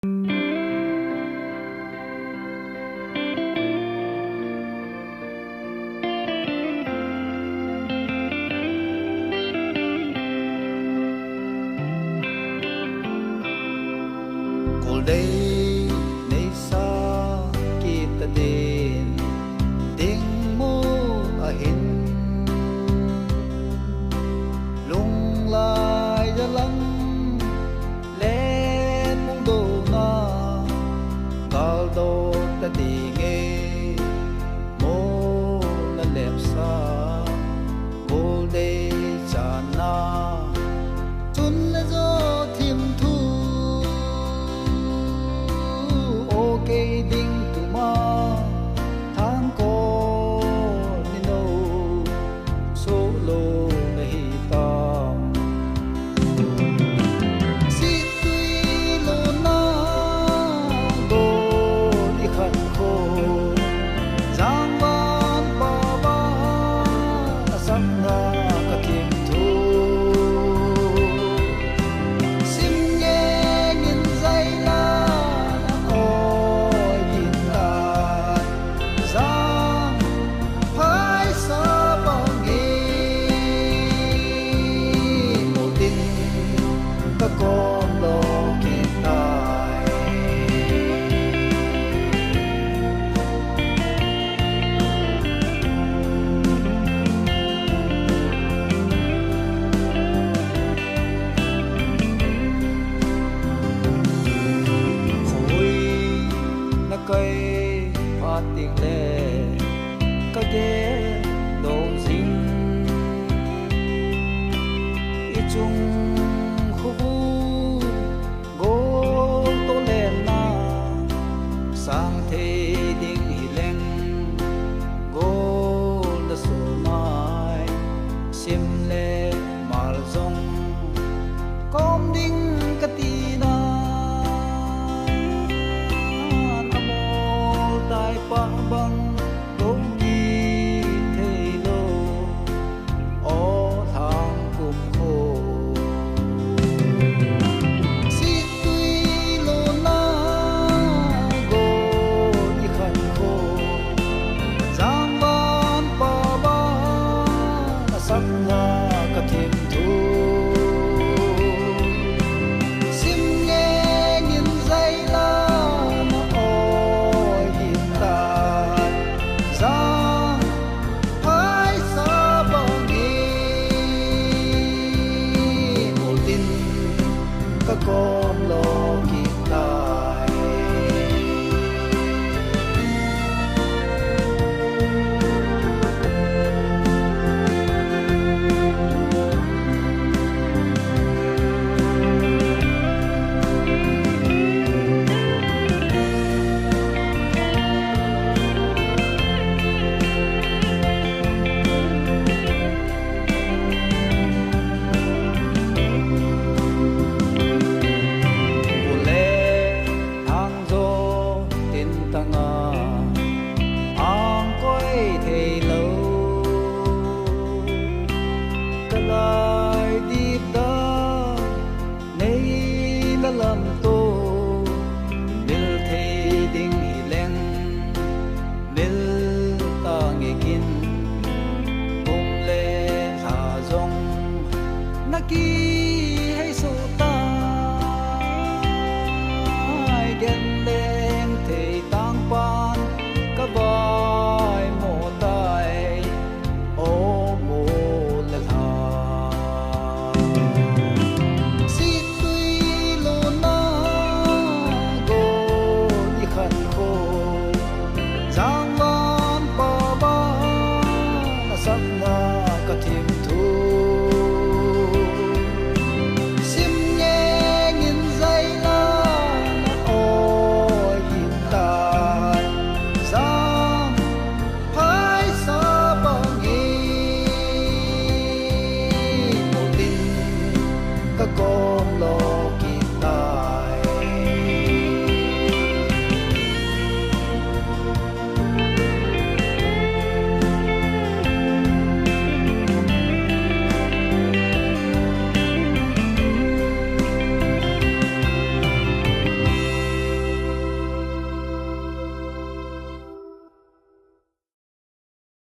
Day nay sa kita din ting mo ahin lung lai ya lang len mong do na gal do ta tinge mo na lep sa Gold day chana chun la zo thim thu ding tu ma thang ko ni no so lo nahi tam si tui lo na do ni khan ko jang wan ba ba sam na ka kim thu sim nge ngin zai la con lo kịp thời khối na cây hoa tiếng lệ cây